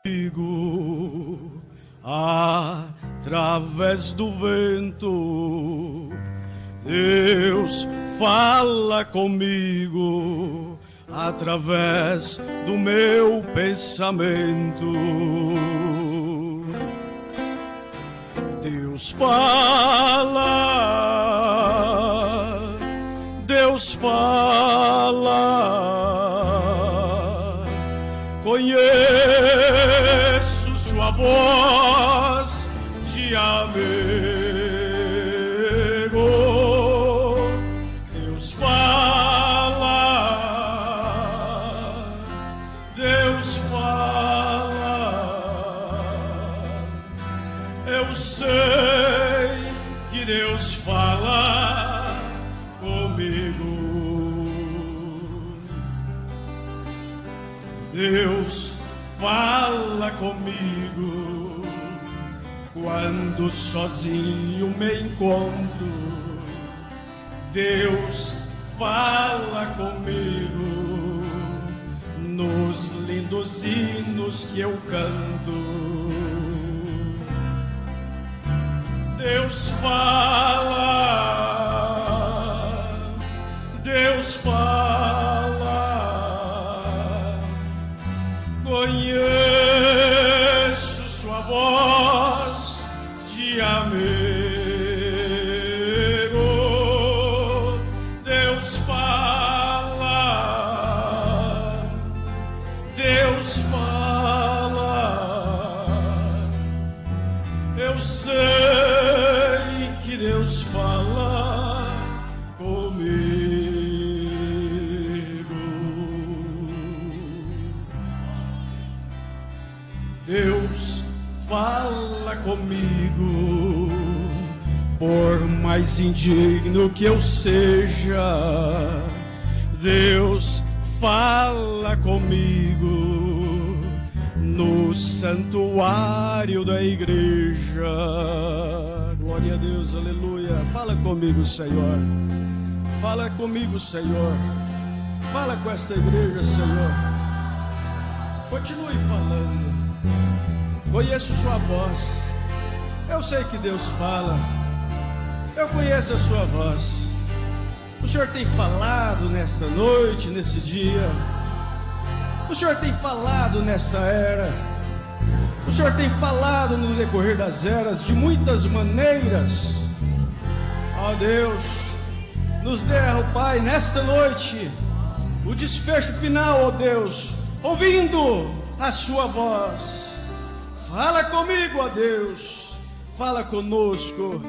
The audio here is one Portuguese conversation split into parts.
comigo através do vento. Deus fala comigo através do meu pensamento. Deus fala, Deus fala. Conheço sua voz de amigo. Deus fala, Deus fala. Eu sei que Deus fala comigo. Deus fala comigo quando sozinho me encontro. Deus fala comigo nos lindos hinos que eu canto. Deus fala, Deus fala. Conheço sua voz de amigo. Deus fala, Deus fala. Eu sei que Deus fala comigo. Deus fala comigo, por mais indigno que eu seja. Deus fala comigo no santuário da igreja. Glória a Deus, aleluia. Fala comigo, Senhor. Fala comigo, Senhor. Fala com esta igreja, Senhor. Continue falando. Conheço sua voz. Eu sei que Deus fala. Eu conheço a sua voz. O Senhor tem falado nesta noite, nesse dia. O Senhor tem falado nesta era. O Senhor tem falado no decorrer das eras de muitas maneiras. Ó Deus, nos dê, ó Pai, nesta noite o desfecho final, ó Deus, ouvindo a sua voz. Fala comigo, ó Deus, fala conosco.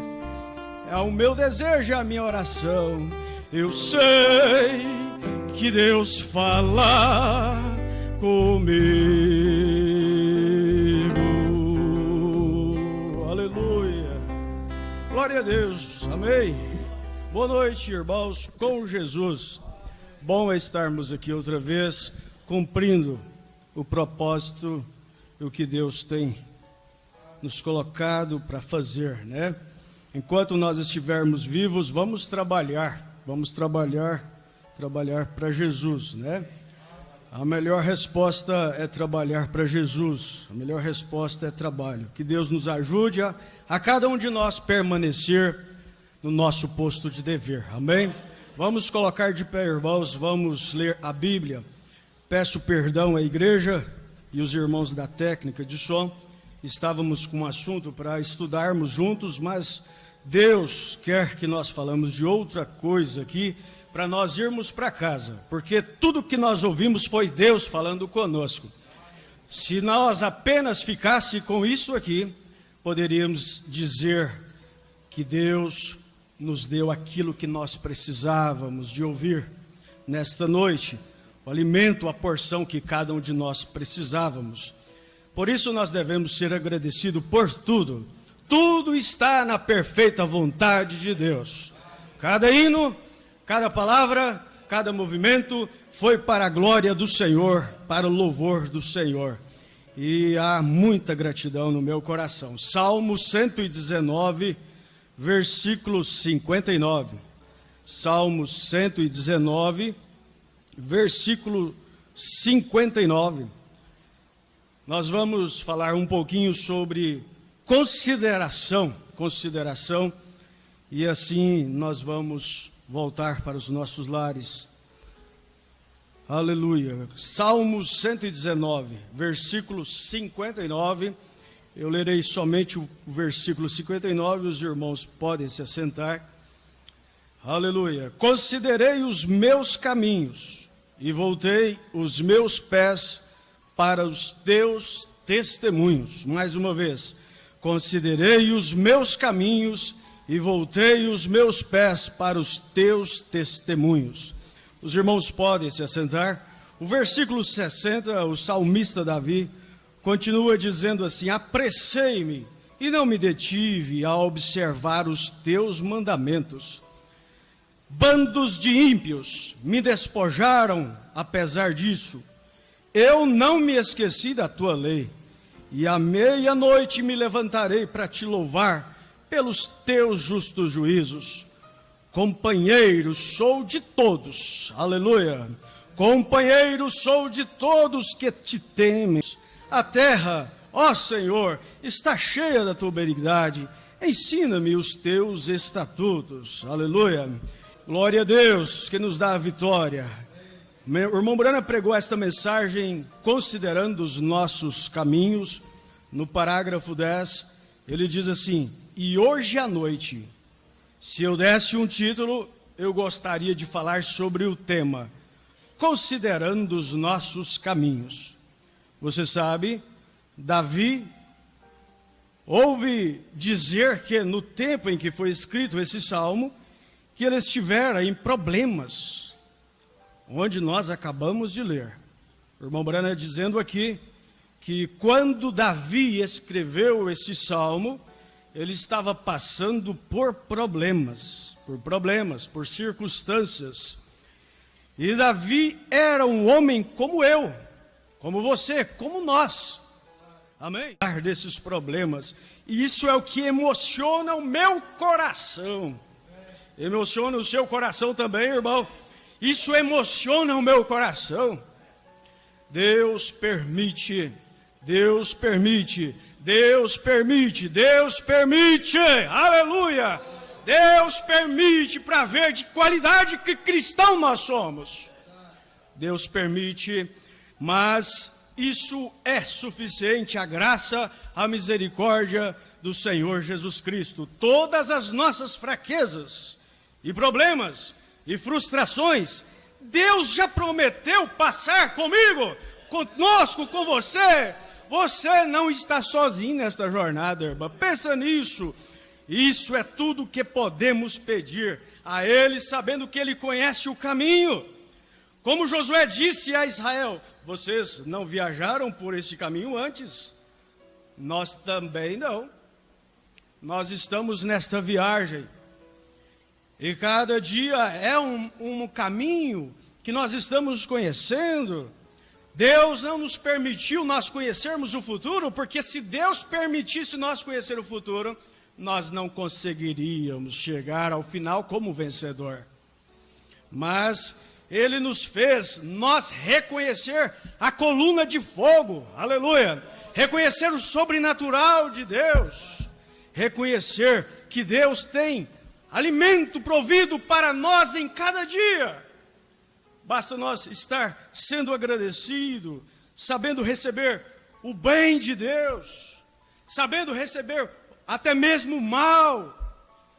É o meu desejo, é a minha oração. Eu sei que Deus fala comigo. Aleluia. Glória a Deus. Amém. Boa noite, irmãos, com Jesus. Bom é estarmos aqui outra vez, cumprindo o propósito o que Deus tem nos colocado para fazer, né? Enquanto nós estivermos vivos, vamos trabalhar para Jesus, né? A melhor resposta é trabalhar para Jesus, a melhor resposta é trabalho. Que Deus nos ajude a cada um de nós permanecer no nosso posto de dever, amém? Vamos colocar de pé, irmãos, vamos ler a Bíblia. Peço perdão à igreja e os irmãos da técnica de som, estávamos com um assunto para estudarmos juntos, mas Deus quer que nós falamos de outra coisa aqui, para nós irmos para casa, porque tudo que nós ouvimos foi Deus falando conosco. Se nós apenas ficasse com isso aqui, poderíamos dizer que Deus nos deu aquilo que nós precisávamos de ouvir nesta noite, o alimento, a porção que cada um de nós precisávamos. Por isso nós devemos ser agradecidos por tudo. Tudo está na perfeita vontade de Deus. Cada hino, cada palavra, cada movimento foi para a glória do Senhor, para o louvor do Senhor. E há muita gratidão no meu coração. Salmo 119, versículo 59. Salmo 119, versículo 59. nós vamos falar um pouquinho sobre consideração, e assim nós vamos voltar para os nossos lares. Aleluia. Salmos 119, versículo 59. Eu lerei somente o versículo 59, os irmãos podem se assentar. Aleluia. Considerei os meus caminhos e voltei os meus pés para os teus testemunhos. Mais uma vez. Considerei os meus caminhos e voltei os meus pés para os teus testemunhos. Os irmãos podem se assentar. O versículo 60, o salmista Davi continua dizendo assim: apressei-me e não me detive a observar os teus mandamentos. Bandos de ímpios me despojaram, apesar disso. Eu não me esqueci da tua lei, e à meia-noite me levantarei para te louvar pelos teus justos juízos. Companheiro sou de todos, aleluia. Companheiro sou de todos que te temem. A terra, ó Senhor, está cheia da tua benignidade. Ensina-me os teus estatutos, aleluia. Glória a Deus que nos dá a vitória. O irmão Brana pregou esta mensagem considerando os nossos caminhos. No parágrafo 10, ele diz assim: e hoje à noite, se eu desse um título, eu gostaria de falar sobre o tema considerando os nossos caminhos. Você sabe, Davi ouve dizer que no tempo em que foi escrito esse salmo, que ele estivera em problemas, onde nós acabamos de ler. O irmão Brana dizendo aqui que quando Davi escreveu esse salmo, ele estava passando por problemas, por circunstâncias. E Davi era um homem como eu, como você, como nós. Amém? Desses problemas. E isso é o que emociona o meu coração. Emociona o seu coração também, irmão. Isso emociona o meu coração. Deus permite, aleluia. Deus permite para ver de qualidade que cristão nós somos. Deus permite, mas isso é suficiente, a graça, a misericórdia do Senhor Jesus Cristo. Todas as nossas fraquezas e problemas e frustrações, Deus já prometeu passar comigo, conosco, com você. Você não está sozinho nesta jornada, irmã. Pensa nisso. Isso é tudo que podemos pedir a Ele, sabendo que Ele conhece o caminho. Como Josué disse a Israel: vocês não viajaram por esse caminho antes? Nós também não. Nós estamos nesta viagem. E cada dia é um caminho que nós estamos conhecendo. Deus não nos permitiu nós conhecermos o futuro, porque se Deus permitisse nós conhecer o futuro, nós não conseguiríamos chegar ao final como vencedor. Mas Ele nos fez nós reconhecer a coluna de fogo, aleluia, reconhecer o sobrenatural de Deus, reconhecer que Deus tem alimento provido para nós em cada dia. Basta nós estar sendo agradecido, sabendo receber o bem de Deus, sabendo receber até mesmo o mal,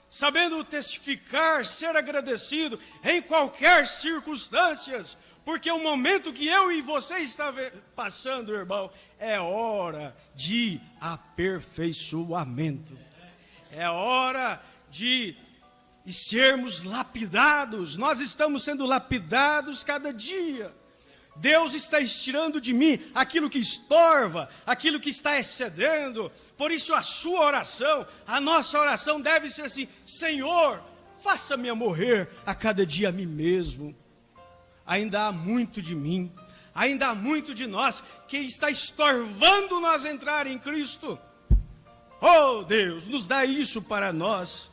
sabendo testificar, ser agradecido em qualquer circunstância, porque o momento que eu e você está passando, irmão, é hora de aperfeiçoamento, é hora de sermos lapidados. Nós estamos sendo lapidados cada dia. Deus está estirando de mim aquilo que estorva, aquilo que está excedendo. Por isso a sua oração, a nossa oração deve ser assim: Senhor, faça-me a morrer a cada dia a mim mesmo. Ainda há muito de mim, ainda há muito de nós que está estorvando nós entrar em Cristo. Oh Deus, nos dá isso para nós.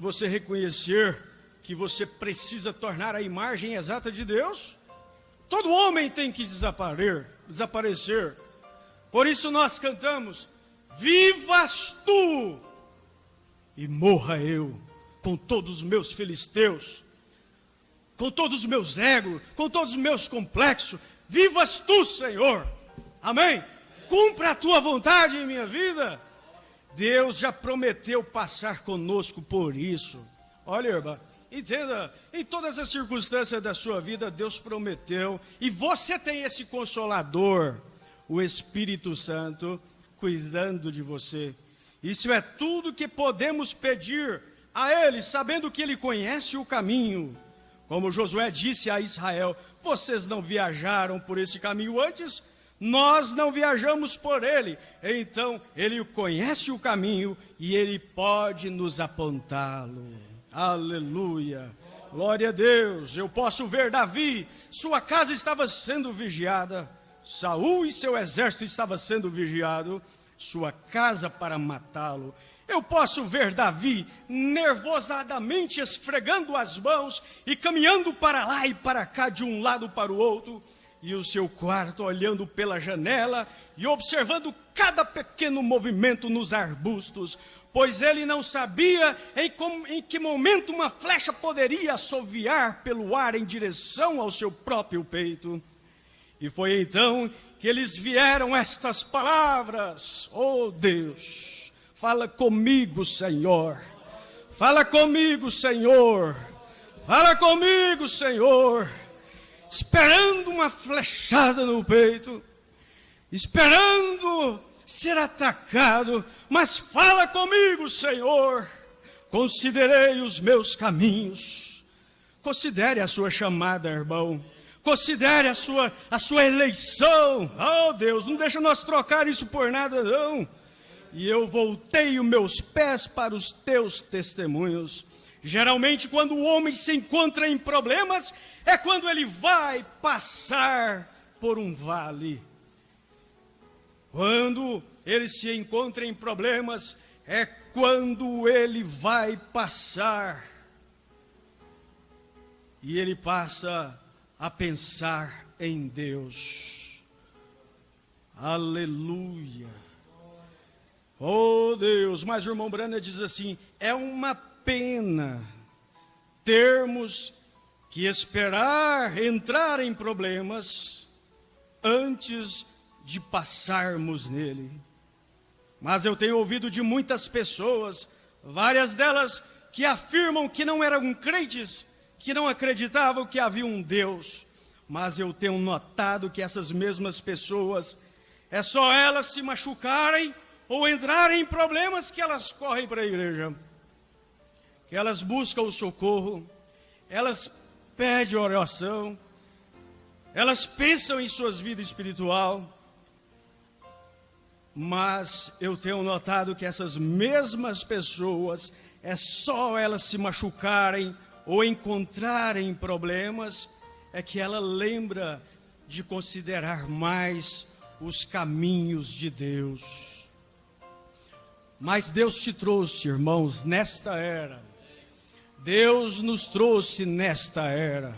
Você reconhecer que você precisa tornar a imagem exata de Deus. Todo homem tem que desaparecer. Por isso nós cantamos: vivas tu e morra eu, com todos os meus filisteus, com todos os meus egos, com todos os meus complexos. Vivas tu, Senhor. Amém? Cumpra a tua vontade em minha vida. Deus já prometeu passar conosco por isso. Olha, irmã, entenda, em todas as circunstâncias da sua vida, Deus prometeu, e você tem esse Consolador, o Espírito Santo, cuidando de você. Isso é tudo que podemos pedir a Ele, sabendo que Ele conhece o caminho. Como Josué disse a Israel: vocês não viajaram por esse caminho antes? Nós não viajamos por ele. Então, Ele conhece o caminho e Ele pode nos apontá-lo. Aleluia, glória a Deus. Eu posso ver Davi, sua casa estava sendo vigiada, Saul e seu exército estava sendo vigiado, sua casa para matá-lo. Eu posso ver Davi nervosadamente esfregando as mãos e caminhando para lá e para cá, de um lado para o outro, e o seu quarto olhando pela janela e observando cada pequeno movimento nos arbustos, pois ele não sabia em que momento uma flecha poderia assoviar pelo ar em direção ao seu próprio peito. E foi então que eles vieram estas palavras: oh Deus, fala comigo, Senhor. Fala comigo, Senhor. Fala comigo, Senhor. Esperando uma flechada no peito, esperando ser atacado, mas fala comigo, Senhor. Considerei os meus caminhos. Considere a sua chamada, irmão. Considere a sua eleição. Oh Deus, não deixa nós trocar isso por nada, não. E eu voltei os meus pés para os teus testemunhos. Geralmente, quando o homem se encontra em problemas, é quando ele vai passar por um vale. Quando ele se encontra em problemas, é quando ele vai passar. E ele passa a pensar em Deus. Aleluia. Oh Deus, mas o irmão Branham diz assim: é uma pena termos que esperar entrar em problemas antes de passarmos nele. Mas eu tenho ouvido de muitas pessoas, várias delas que afirmam que não eram crentes, que não acreditavam que havia um Deus. Mas eu tenho notado que essas mesmas pessoas, é só elas se machucarem ou entrarem em problemas que elas correm para a igreja, que elas buscam o socorro, elas pedem oração, elas pensam em suas vidas espiritual. Mas eu tenho notado que essas mesmas pessoas, é só elas se machucarem ou encontrarem problemas, é que ela lembra de considerar mais os caminhos de Deus. Mas Deus te trouxe, irmãos, nesta era. Deus nos trouxe nesta era,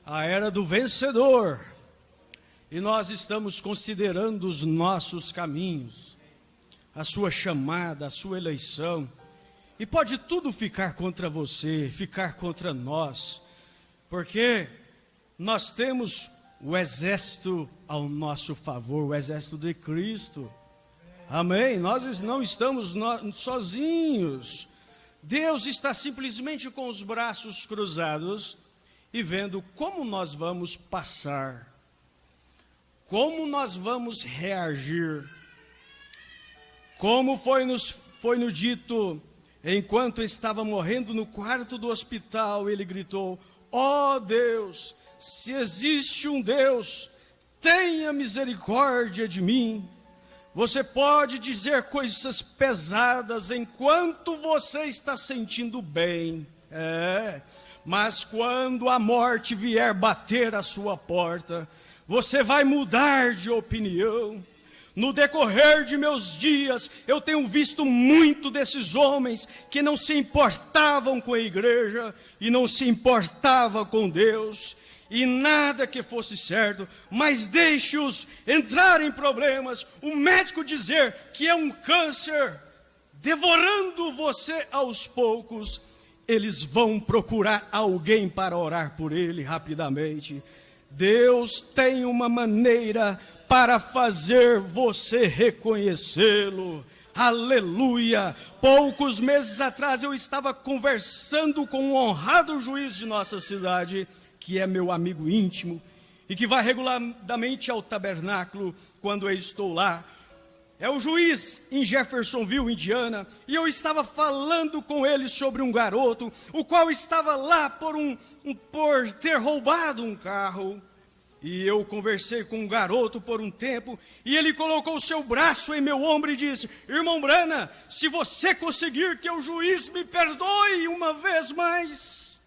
a era do vencedor. E nós estamos considerando os nossos caminhos, a sua chamada, a sua eleição. E pode tudo ficar contra você, ficar contra nós, porque nós temos o exército ao nosso favor, o exército de Cristo. Amém? Nós não estamos sozinhos. Deus está simplesmente com os braços cruzados e vendo como nós vamos passar, como nós vamos reagir. Como foi nos dito, enquanto estava morrendo no quarto do hospital, ele gritou: ó Deus, se existe um Deus, tenha misericórdia de mim. Você pode dizer coisas pesadas enquanto você está sentindo bem, mas quando a morte vier bater à sua porta, você vai mudar de opinião. No decorrer de meus dias, eu tenho visto muito desses homens que não se importavam com a igreja e não se importavam com Deus. e nada que fosse certo, mas deixe-os entrar em problemas, o médico dizer que é um câncer, devorando você aos poucos, eles vão procurar alguém para orar por ele rapidamente. Deus tem uma maneira para fazer você reconhecê-lo. Aleluia! Poucos meses atrás eu estava conversando com um honrado juiz de nossa cidade, que é meu amigo íntimo, e que vai regularmente ao tabernáculo quando eu estou lá. É o juiz em Jeffersonville, Indiana, e eu estava falando com ele sobre um garoto, o qual estava lá por ter roubado um carro. E eu conversei com o garoto por um tempo, e ele colocou o seu braço em meu ombro e disse: irmão Brana, se você conseguir que o juiz me perdoe uma vez mais,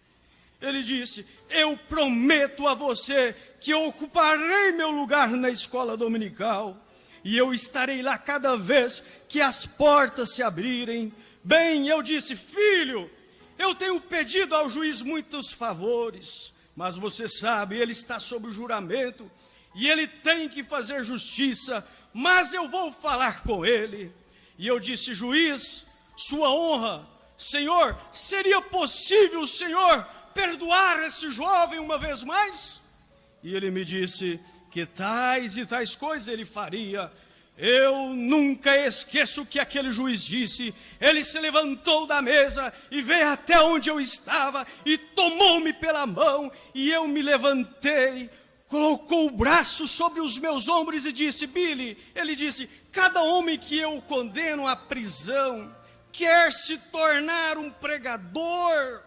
ele disse, eu prometo a você que eu ocuparei meu lugar na escola dominical, e eu estarei lá cada vez que as portas se abrirem. Bem, eu disse, filho, eu tenho pedido ao juiz muitos favores, mas você sabe, ele está sob o juramento, e ele tem que fazer justiça, mas eu vou falar com ele. E eu disse, juiz, sua honra, senhor, seria possível o senhor perdoar esse jovem uma vez mais? E ele me disse que tais e tais coisas ele faria. Eu nunca esqueço o que aquele juiz disse. Ele se levantou da mesa e veio até onde eu estava e tomou-me pela mão, e eu me levantei, colocou o braço sobre os meus ombros e disse, Billy, ele disse, cada homem que eu condeno à prisão quer se tornar um pregador,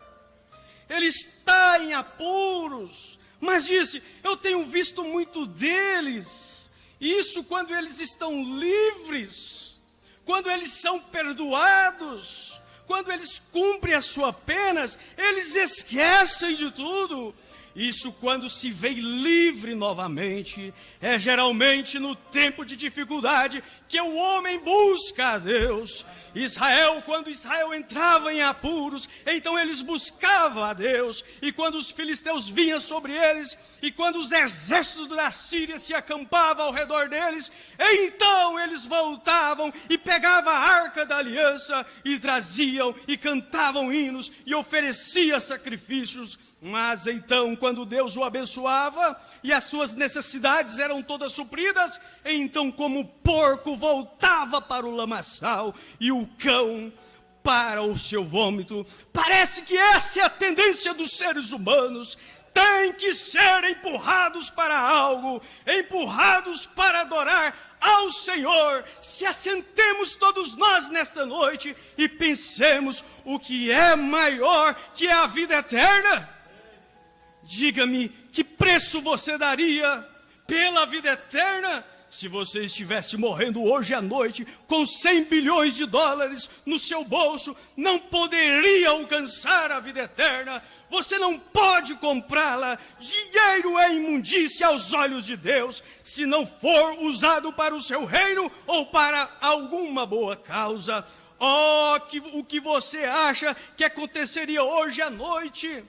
ele está em apuros, mas disse, eu tenho visto muito deles. Isso quando eles estão livres, quando eles são perdoados, quando eles cumprem as suas penas, eles esquecem de tudo. Isso quando se vê livre novamente, é geralmente no tempo de dificuldade que o homem busca a Deus. Quando Israel entrava em apuros, então eles buscavam a Deus. E quando os filisteus vinham sobre eles, e quando os exércitos da Síria se acampavam ao redor deles, então eles voltavam e pegavam a arca da aliança, e traziam, e cantavam hinos, e ofereciam sacrifícios. Mas então, quando Deus o abençoava e as suas necessidades eram todas supridas, então como o porco voltava para o lamaçal e o cão para o seu vômito. Parece que essa é a tendência dos seres humanos. Tem que ser empurrados para algo, empurrados para adorar ao Senhor. Se assentemos todos nós nesta noite e pensemos o que é maior que a vida eterna. Diga-me, que preço você daria pela vida eterna se você estivesse morrendo hoje à noite com 100 bilhões de dólares no seu bolso? Não poderia alcançar a vida eterna. Você não pode comprá-la. Dinheiro é imundícia aos olhos de Deus, se não for usado para o seu reino ou para alguma boa causa. O que você acha que aconteceria hoje à noite?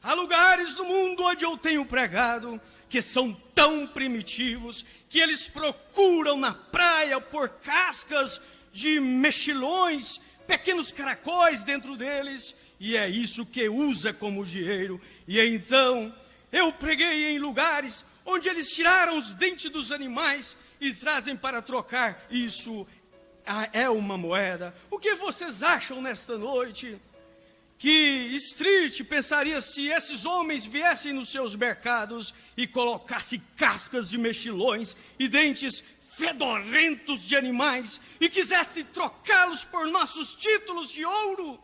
Há lugares no mundo onde eu tenho pregado que são tão primitivos que eles procuram na praia por cascas de mexilhões, pequenos caracóis dentro deles, e é isso que usa como dinheiro. E então eu preguei em lugares onde eles tiraram os dentes dos animais e trazem para trocar. Isso é uma moeda. O que vocês acham nesta noite? Que Street pensaria se esses homens viessem nos seus mercados e colocassem cascas de mexilhões e dentes fedorentos de animais e quisessem trocá-los por nossos títulos de ouro?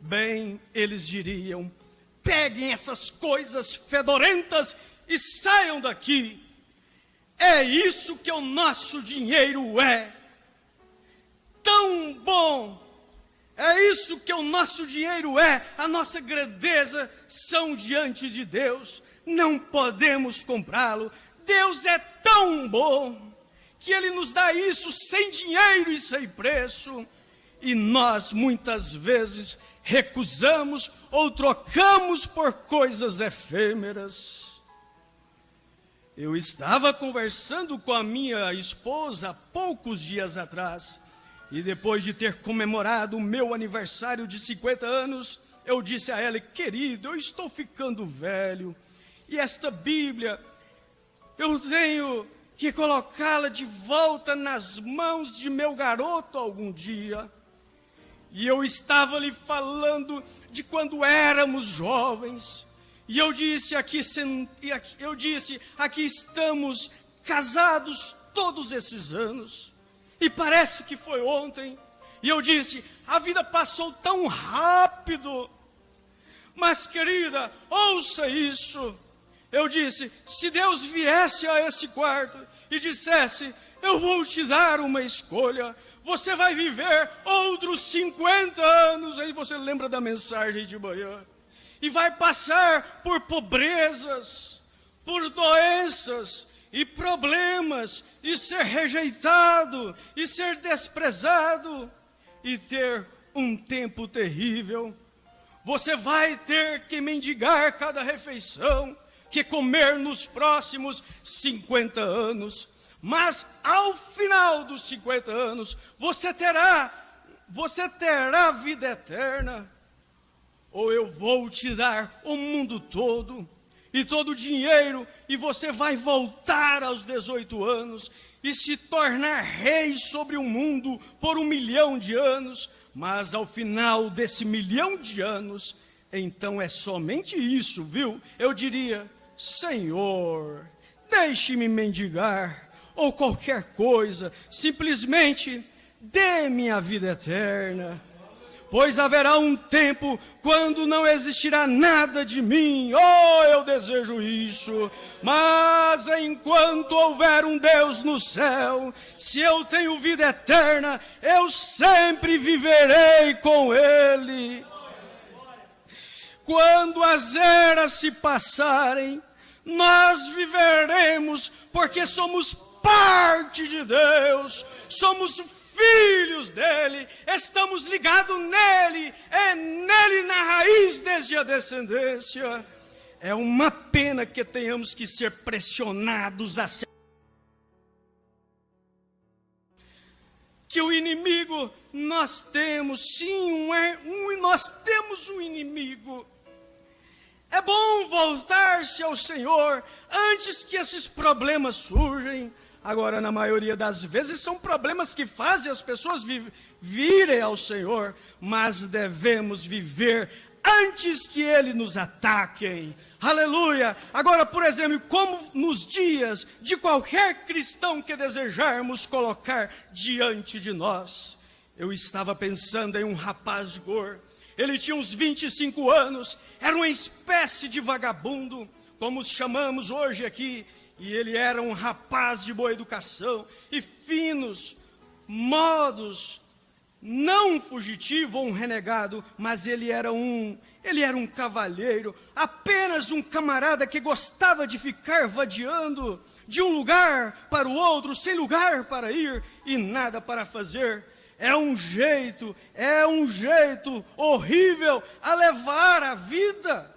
Bem, eles diriam, peguem essas coisas fedorentas e saiam daqui. É isso que o nosso dinheiro é. Tão bom. É isso que o nosso dinheiro é, a nossa grandeza são diante de Deus, não podemos comprá-lo. Deus é tão bom, que Ele nos dá isso sem dinheiro e sem preço, e nós muitas vezes recusamos ou trocamos por coisas efêmeras. Eu estava conversando com a minha esposa há poucos dias atrás, e depois de ter comemorado o meu aniversário de 50 anos, eu disse a ela: querido, eu estou ficando velho, e esta Bíblia, eu tenho que colocá-la de volta nas mãos de meu garoto algum dia. E eu estava lhe falando de quando éramos jovens, e eu disse, aqui estamos casados todos esses anos, e parece que foi ontem. E eu disse, a vida passou tão rápido. Mas, querida, ouça isso. Eu disse, se Deus viesse a esse quarto e dissesse, eu vou te dar uma escolha, você vai viver outros 50 anos, aí você lembra da mensagem de manhã, e vai passar por pobrezas, por doenças e problemas, e ser rejeitado, e ser desprezado, e ter um tempo terrível. Você vai ter que mendigar cada refeição que comer nos próximos 50 anos. Mas ao final dos 50 anos, você terá vida eterna. Ou eu vou te dar o mundo todo e todo o dinheiro, e você vai voltar aos 18 anos e se tornar rei sobre o mundo por 1 milhão de anos. Mas ao final desse 1 milhão de anos, então é somente isso, viu? Eu diria, Senhor, deixe-me mendigar, ou qualquer coisa, simplesmente dê-me a vida eterna. Pois haverá um tempo quando não existirá nada de mim. Oh, eu desejo isso. Mas enquanto houver um Deus no céu, se eu tenho vida eterna, eu sempre viverei com Ele. Quando as eras se passarem, nós viveremos, porque somos parte de Deus, somos filhos dele, estamos ligados nele, é nele na raiz desde a descendência. É uma pena que tenhamos que ser pressionados a ser. Que o inimigo, nós temos sim, nós temos um inimigo. É bom voltar-se ao Senhor antes que esses problemas surjam. Agora, na maioria das vezes, são problemas que fazem as pessoas virem ao Senhor, mas devemos viver antes que Ele nos ataque. Aleluia! Agora, por exemplo, como nos dias de qualquer cristão que desejarmos colocar diante de nós. Eu estava pensando em um rapaz de cor. Ele tinha uns 25 anos, era uma espécie de vagabundo, como os chamamos hoje aqui. E ele era um rapaz de boa educação e finos modos, não um fugitivo ou um renegado, mas ele era um cavalheiro, apenas um camarada que gostava de ficar vadiando de um lugar para o outro, sem lugar para ir e nada para fazer. É um jeito horrível a levar a vida.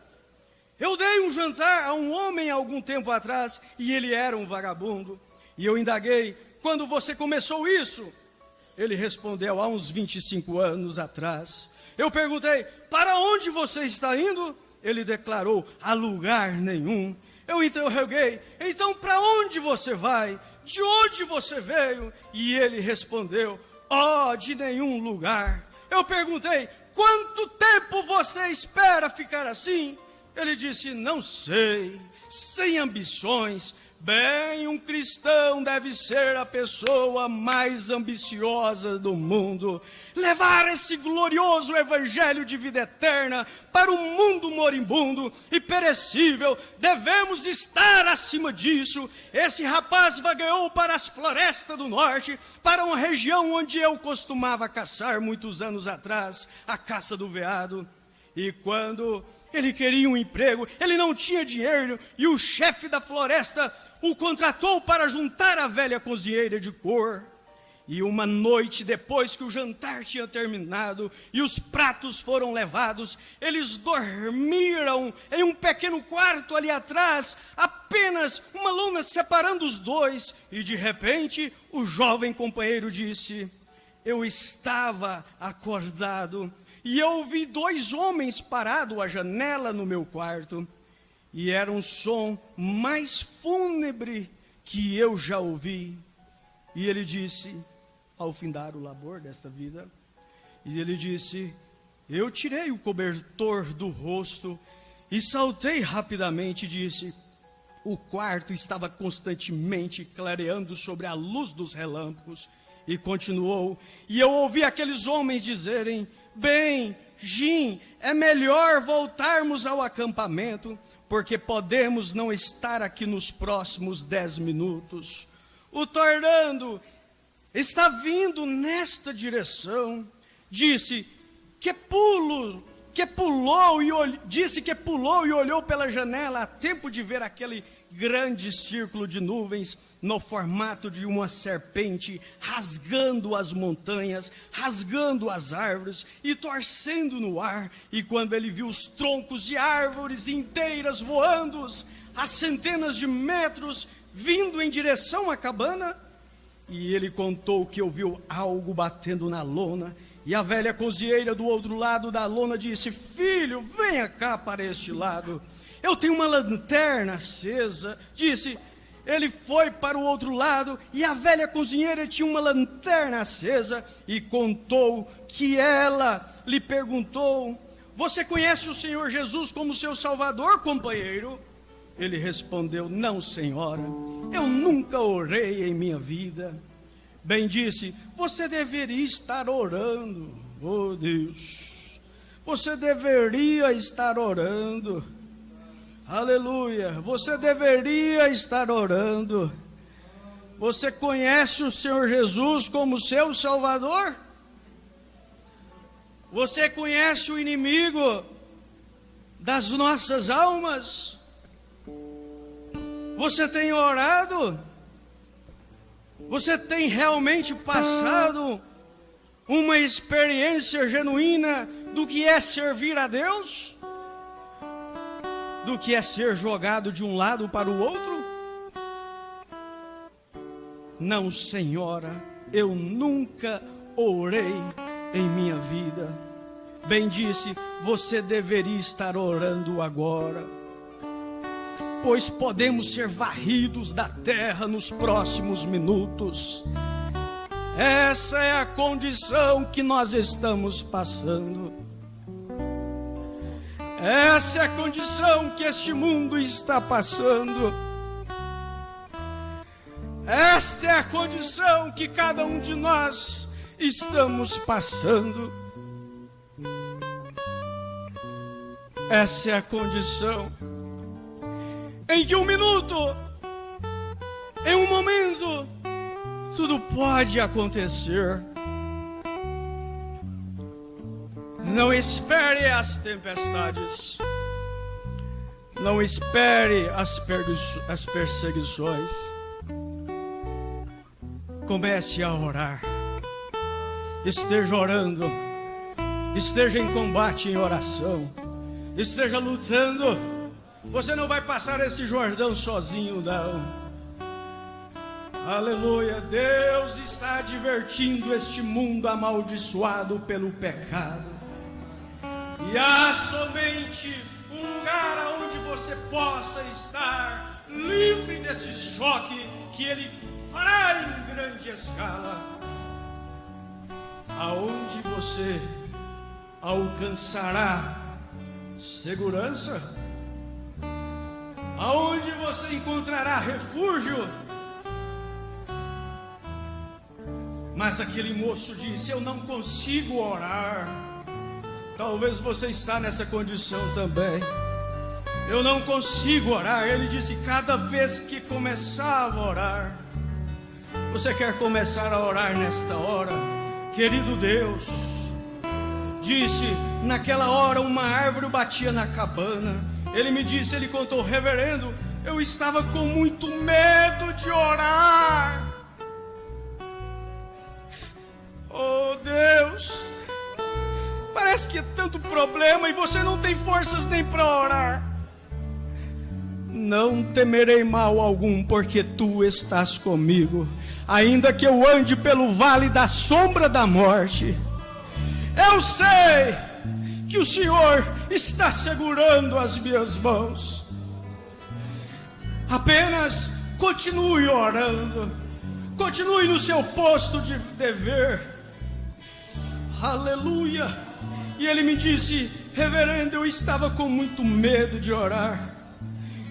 Eu dei um jantar a um homem há algum tempo atrás, e ele era um vagabundo. E eu indaguei, quando você começou isso? Ele respondeu, há uns 25 anos atrás. Eu perguntei, para onde você está indo? Ele declarou, a lugar nenhum. Eu interroguei, então para onde você vai? De onde você veio? E ele respondeu, de nenhum lugar. Eu perguntei, quanto tempo você espera ficar assim? Ele disse, não sei, sem ambições. Bem, um cristão deve ser a pessoa mais ambiciosa do mundo. Levar esse glorioso evangelho de vida eterna para um mundo moribundo e perecível. Devemos estar acima disso. Esse rapaz vagueou para as florestas do norte, para uma região onde eu costumava caçar muitos anos atrás, a caça do veado. E quando ele queria um emprego, ele não tinha dinheiro, e o chefe da floresta o contratou para juntar a velha cozinheira de cor. E uma noite depois que o jantar tinha terminado e os pratos foram levados, eles dormiram em um pequeno quarto ali atrás, apenas uma lona separando os dois. E de repente o jovem companheiro disse: eu estava acordado e eu ouvi dois homens parados à janela no meu quarto. E era um som mais fúnebre que eu já ouvi. E ele disse, ao findar o labor desta vida, e ele disse: eu tirei o cobertor do rosto e saltei rapidamente e disse: o quarto estava constantemente clareando sobre a luz dos relâmpagos. E continuou, e eu ouvi aqueles homens dizerem: bem, Jim, é melhor voltarmos ao acampamento, porque podemos não estar aqui nos próximos 10 minutos. O Tornando está vindo nesta direção. Disse que pulou e olhou pela janela a tempo de ver aquele grande círculo de nuvens no formato de uma serpente, rasgando as montanhas, rasgando as árvores e torcendo no ar. E quando ele viu os troncos de árvores inteiras voando a centenas de metros, vindo em direção à cabana, e ele contou que ouviu algo batendo na lona, e a velha cozinheira do outro lado da lona disse: filho, venha cá para este lado, eu tenho uma lanterna acesa. Disse, ele foi para o outro lado, e a velha cozinheira tinha uma lanterna acesa, e contou que ela lhe perguntou: você conhece o Senhor Jesus como seu Salvador, companheiro? Ele respondeu: não, senhora, eu nunca orei em minha vida. Bem, disse, você deveria estar orando. Oh Deus, você deveria estar orando. Aleluia, você deveria estar orando. Você conhece o Senhor Jesus como seu Salvador? Você conhece o inimigo das nossas almas? Você tem orado? Você tem realmente passado uma experiência genuína do que é servir a Deus? Do que é ser jogado de um lado para o outro? Não, senhora, eu nunca orei em minha vida. Bem, disse, você deveria estar orando agora, pois podemos ser varridos da terra nos próximos minutos. Essa é a condição que nós estamos passando. Essa é a condição que este mundo está passando. Esta é a condição que cada um de nós estamos passando. Essa é a condição em que um minuto, em um momento, tudo pode acontecer. Não espere as tempestades, não espere as perseguições. Comece a orar, esteja orando, esteja em combate em oração, esteja lutando. Você não vai passar esse Jordão sozinho, não. Aleluia, Deus está advertindo este mundo amaldiçoado pelo pecado. E há somente um lugar onde você possa estar livre desse choque que Ele fará em grande escala. Aonde você alcançará segurança, aonde você encontrará refúgio. Mas aquele moço disse: eu não consigo orar. Talvez você está nessa condição também. Eu não consigo orar. Ele disse: cada vez que começava a orar. Você quer começar a orar nesta hora? Querido Deus, disse, naquela hora uma árvore batia na cabana. Ele me disse, ele contou: reverendo, eu estava com muito medo de orar. Deus, parece que é tanto problema e você não tem forças nem para orar. Não temerei mal algum, porque tu estás comigo. Ainda que eu ande pelo vale da sombra da morte, eu sei que o Senhor está segurando as minhas mãos. Apenas continue orando, continue no seu posto de dever. Aleluia. E ele me disse: reverendo, eu estava com muito medo de orar.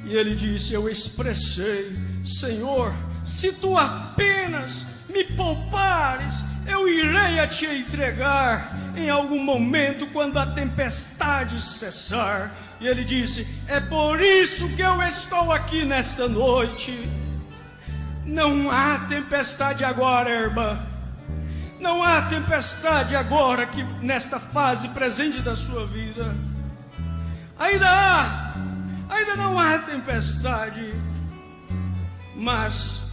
E ele disse: eu expressei: Senhor, se tu apenas me poupares, eu irei a te entregar em algum momento quando a tempestade cessar. E ele disse: é por isso que eu estou aqui nesta noite. Não há tempestade agora, irmã. Não há tempestade agora, que nesta fase presente da sua vida. Ainda não há tempestade, mas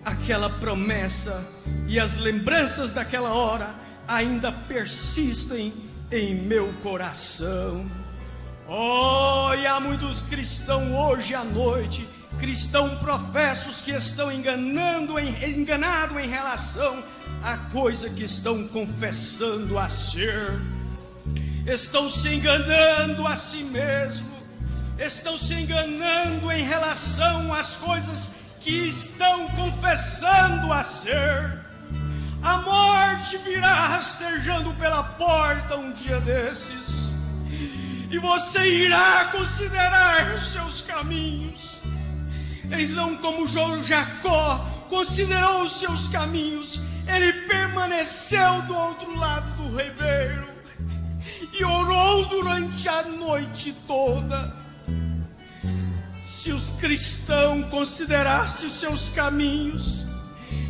aquela promessa e as lembranças daquela hora ainda persistem em meu coração. Oh, e há muitos cristãos hoje à noite, cristãos professos, que estão enganados em relação à coisa que estão confessando a ser. Estão se enganando a si mesmo, estão se enganando em relação às coisas que estão confessando a ser. A morte virá rastejando pela porta um dia desses, e você irá considerar os seus caminhos. Então, como Jacó considerou os seus caminhos, ele permaneceu do outro lado do ribeiro e orou durante a noite toda. Se os cristãos considerassem os seus caminhos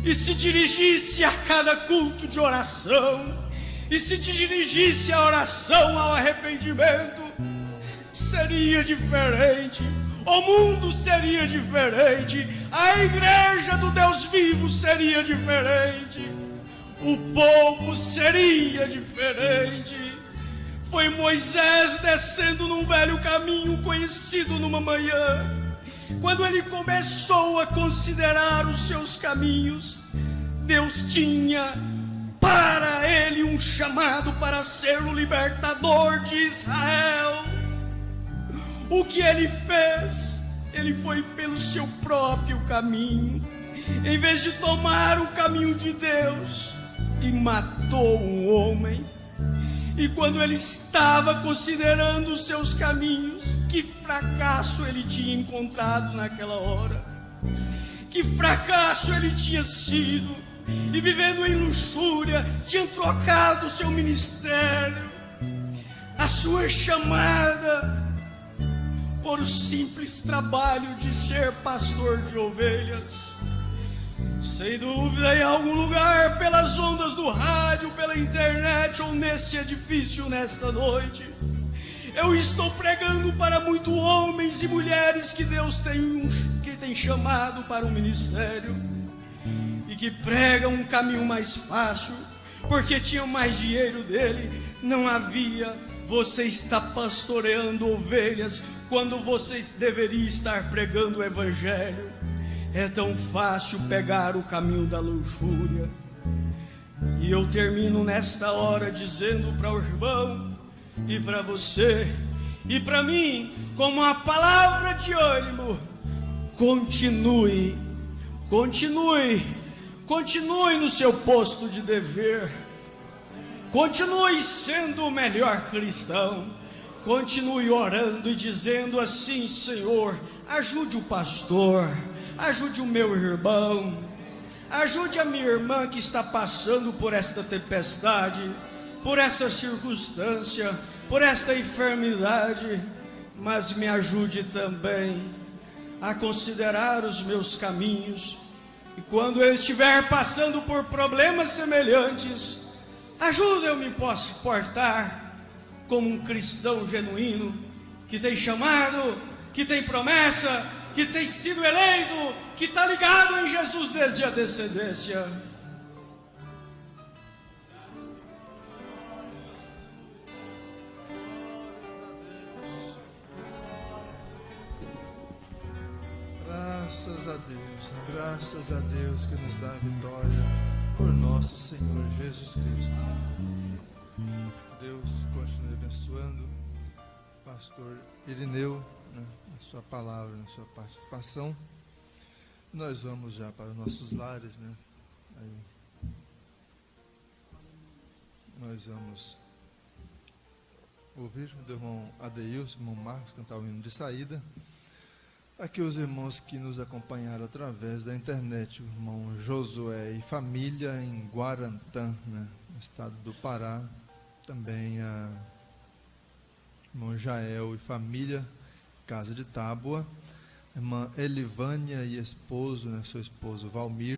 e se dirigisse a cada culto de oração, e se dirigisse a oração ao arrependimento, seria diferente. O mundo seria diferente, a igreja do Deus vivo seria diferente, o povo seria diferente. Foi Moisés descendo num velho caminho conhecido numa manhã, quando ele começou a considerar os seus caminhos. Deus tinha para ele um chamado para ser o libertador de Israel. O que ele fez? Ele foi pelo seu próprio caminho, em vez de tomar o caminho de Deus, e matou um homem. E quando ele estava considerando os seus caminhos, que fracasso ele tinha encontrado naquela hora, que fracasso ele tinha sido, e vivendo em luxúria, tinha trocado o seu ministério, a sua chamada, por o simples trabalho de ser pastor de ovelhas. Sem dúvida, em algum lugar, pelas ondas do rádio, pela internet ou neste edifício nesta noite, eu estou pregando para muitos homens e mulheres que Deus tem chamado para o ministério, e que pregam um caminho mais fácil, porque tinham mais dinheiro dele. Não havia. Você está pastoreando ovelhas quando você deveria estar pregando o evangelho. É tão fácil pegar o caminho da luxúria. E eu termino nesta hora dizendo para o irmão, e para você, e para mim, como uma palavra de ânimo: continue no seu posto de dever, continue sendo o melhor cristão, continue orando e dizendo assim: Senhor, ajude o pastor, ajude o meu irmão, ajude a minha irmã que está passando por esta tempestade, por esta circunstância, por esta enfermidade, mas me ajude também a considerar os meus caminhos, e quando eu estiver passando por problemas semelhantes, ajuda-me a me portar como um cristão genuíno, que tem chamado, que tem promessa, que tem sido eleito, que está ligado em Jesus desde a descendência. Graças a Deus que nos dá a vitória por nosso Senhor Jesus Cristo. Deus continue abençoando o pastor Irineu, né, na sua palavra, na sua participação. Nós vamos já para os nossos lares, né? Aí, nós vamos ouvir o irmão Adeilson, o irmão Marcos cantar o hino de saída. Aqui os irmãos que nos acompanharam através da internet, o irmão Josué e família em Guarantã, né, no estado do Pará. Também a irmão Jael e família, casa de Tábua. Irmã Elivânia e esposo, né, seu esposo Valmir.